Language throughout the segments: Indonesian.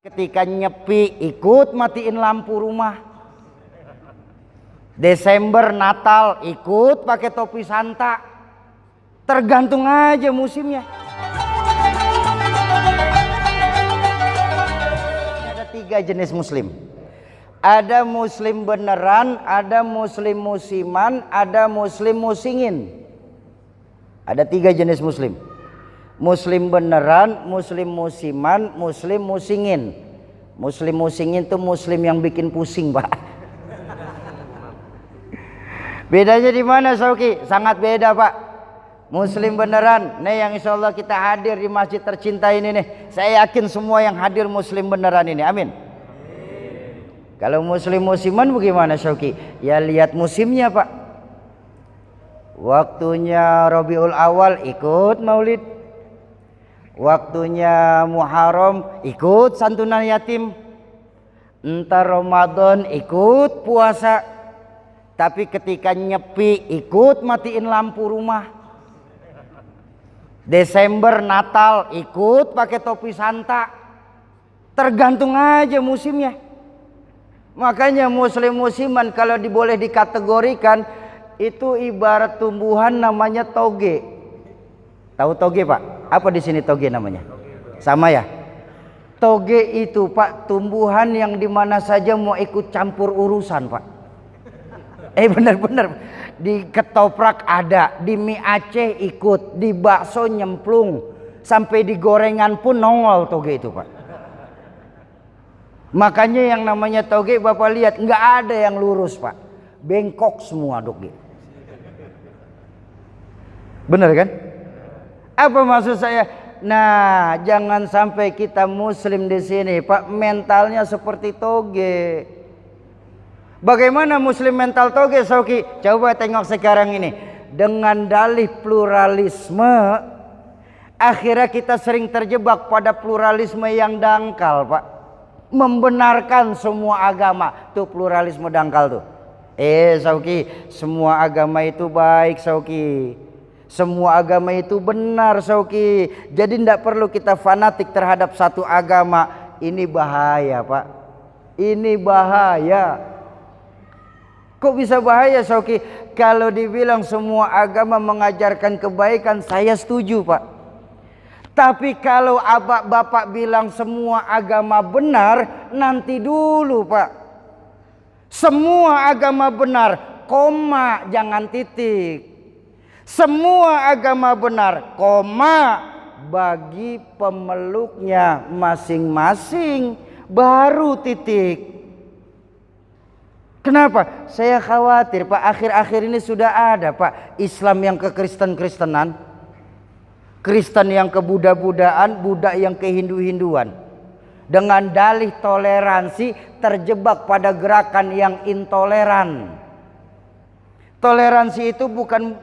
Ketika nyepi ikut matiin lampu rumah. Desember Natal ikut pakai topi Santa. Tergantung aja musimnya. Ada 3 jenis muslim. Ada muslim beneran, ada muslim musiman, ada muslim musingin. Ada 3 jenis muslim. Muslim beneran, muslim musiman, muslim musingin. Muslim musingin itu muslim yang bikin pusing, Pak. Bedanya di mana, Sauki? Sangat beda, Pak. Muslim beneran, nih yang insya Allah kita hadir di masjid tercinta ini nih. Saya yakin semua yang hadir muslim beneran ini, amin. Kalau muslim musiman bagaimana, Sauki? Ya lihat musimnya, Pak. Waktunya Rabiul Awal ikut maulid. Waktunya Muharram ikut santunan yatim. Entar Ramadan ikut puasa. Tapi ketika nyepi ikut matiin lampu rumah. Desember Natal ikut pakai topi Santa. Tergantung aja musimnya. Makanya muslim musiman kalau boleh dikategorikan itu ibarat tumbuhan namanya toge. Tahu toge, Pak? Apa di sini toge namanya? Sama ya? Toge itu, Pak, tumbuhan yang dimana saja mau ikut campur urusan, Pak. Bener-bener. Di ketoprak ada, di mie Aceh ikut, di bakso nyemplung, sampai di gorengan pun nongol toge itu, Pak. Makanya yang namanya toge, Bapak lihat, nggak ada yang lurus, Pak. Bengkok semua toge. Bener kan? Apa maksud saya? Nah, jangan sampai kita muslim di sini, Pak, mentalnya seperti toge. Bagaimana muslim mental toge, Sauki? Coba tengok sekarang ini. Dengan dalih pluralisme, akhirnya kita sering terjebak pada pluralisme yang dangkal, Pak. Membenarkan semua agama. Tuh pluralisme dangkal tuh. Sauki, semua agama itu baik, Sauki. Semua agama itu benar, Sauki. Jadi tidak perlu kita fanatik terhadap satu agama. Ini bahaya, Pak. Ini bahaya. Kok bisa bahaya, Sauki? Kalau dibilang semua agama mengajarkan kebaikan, saya setuju, Pak. Tapi kalau Bapak bilang semua agama benar, nanti dulu, Pak. Semua agama benar, koma, jangan titik. Semua agama benar, koma, bagi pemeluknya masing-masing, baru titik. Kenapa? Saya khawatir, Pak, akhir-akhir ini sudah ada, Pak, Islam yang ke Kristen-Kristenan, Kristen yang ke Buddha-Buddhaan, Buddha yang ke Hindu-Hinduan. Dengan dalih toleransi terjebak pada gerakan yang intoleran. Toleransi itu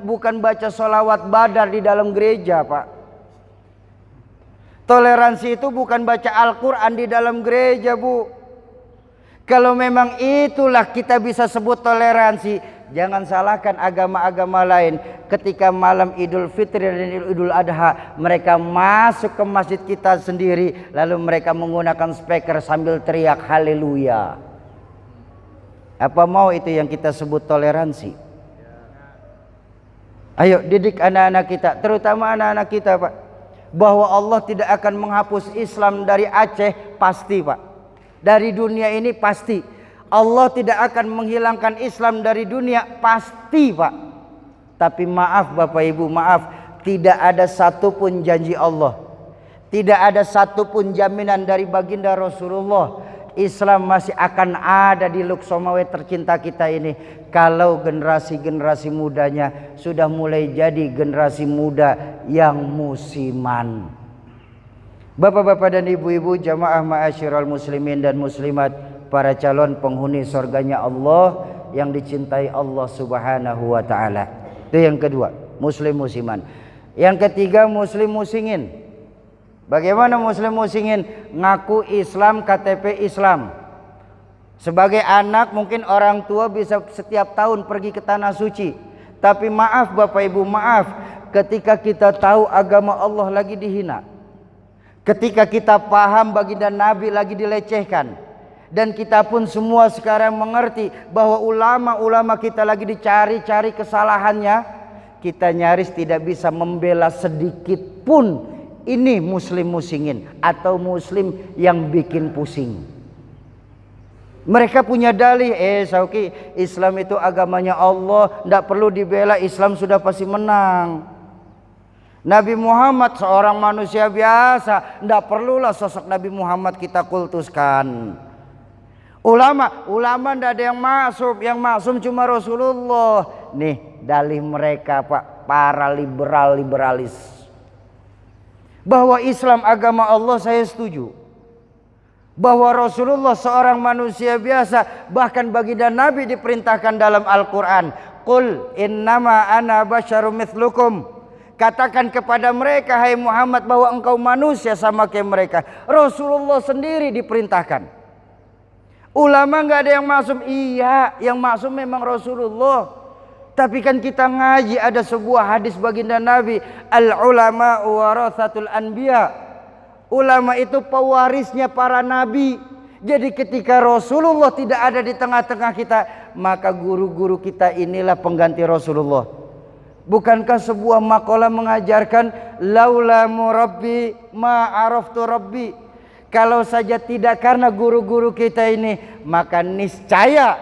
bukan baca sholawat badar di dalam gereja, Pak. Toleransi itu bukan baca Al-Quran di dalam gereja, Bu. Kalau memang itulah kita bisa sebut toleransi, jangan salahkan agama-agama lain. Ketika malam Idul Fitri dan Idul Adha, mereka masuk ke masjid kita sendiri, lalu mereka menggunakan speaker sambil teriak haleluya. Apa mau itu yang kita sebut toleransi? Ayo didik anak-anak kita, terutama anak-anak kita, Pak, bahwa Allah tidak akan menghapus Islam dari Aceh, pasti, Pak. Dari dunia ini pasti. Allah tidak akan menghilangkan Islam dari dunia, pasti, Pak. Tapi maaf Bapak Ibu, maaf, tidak ada satupun janji Allah, tidak ada satupun jaminan dari baginda Rasulullah Islam masih akan ada di Luksomawe tercinta kita ini kalau generasi-generasi mudanya sudah mulai jadi generasi muda yang musiman. Bapak-bapak dan ibu-ibu, jamaah ma'asyiral muslimin dan muslimat, para calon penghuni surganya Allah yang dicintai Allah Subhanahu wa taala. Itu yang kedua, muslim musiman. Yang ketiga, muslim musingin. Bagaimana muslim musingin? Ngaku Islam, KTP Islam. Sebagai anak mungkin orang tua bisa setiap tahun pergi ke tanah suci. Tapi maaf Bapak Ibu, maaf, ketika kita tahu agama Allah lagi dihina, Ketika kita paham baginda Nabi lagi dilecehkan, dan kita pun semua sekarang mengerti bahwa ulama-ulama kita lagi dicari-cari kesalahannya, kita nyaris tidak bisa membela sedikit pun ini muslim musingin atau muslim yang bikin pusing. Mereka punya dalih, Sauki, Islam itu agamanya Allah, tidak perlu dibela, Islam sudah pasti menang. Nabi Muhammad seorang manusia biasa, tidak perlulah sosok Nabi Muhammad kita kultuskan. Ulama tidak ada yang maksum cuma Rasulullah. Nih dalih mereka Pak, para liberalis. Bahwa Islam agama Allah saya setuju. Bahwa Rasulullah seorang manusia biasa, bahkan baginda Nabi diperintahkan dalam Al-Quran, Qul innama ana basyarum mithlukum. Katakan kepada mereka, hai Muhammad, bahwa engkau manusia sama kayak mereka. Rasulullah sendiri diperintahkan. Ulama nggak ada yang maksum. Iya, yang maksum memang Rasulullah. Tapi kan kita ngaji ada sebuah hadis baginda Nabi, al ulama warathatul anbiya. Ulama itu pewarisnya para nabi. Jadi ketika Rasulullah tidak ada di tengah-tengah kita, maka guru-guru kita inilah pengganti Rasulullah. Bukankah sebuah makalah mengajarkan laula murabbi ma araftu rabbi? Kalau saja tidak karena guru-guru kita ini, maka niscaya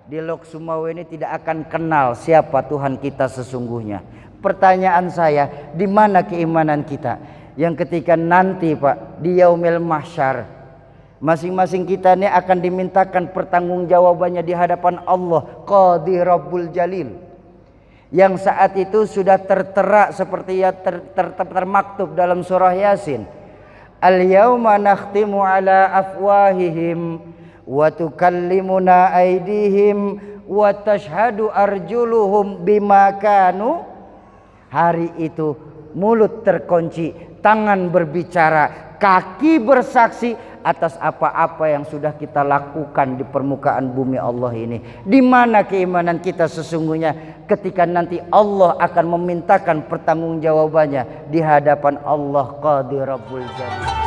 di Lok Sumawa ini tidak akan kenal siapa Tuhan kita sesungguhnya. Pertanyaan saya, di mana keimanan kita? Yang ketika nanti Pak, di yaumil mahsyar, masing-masing kita ini akan dimintakan pertanggungjawabannya di hadapan Allah Qadhi Rabbul Jalil, yang saat itu sudah tertera seperti yang termaktub dalam surah Yasin, al-yauma nakhtimu ala afwahihim wa tukallimuna aydihim wa tashhadu arjuluhum bima kanu. Hari itu mulut terkunci, tangan berbicara, kaki bersaksi atas apa-apa yang sudah kita lakukan di permukaan bumi Allah ini. Di mana keimanan kita sesungguhnya ketika nanti Allah akan memintakan pertanggungjawabannya di hadapan Allah Qadhi Rabbul Jalil.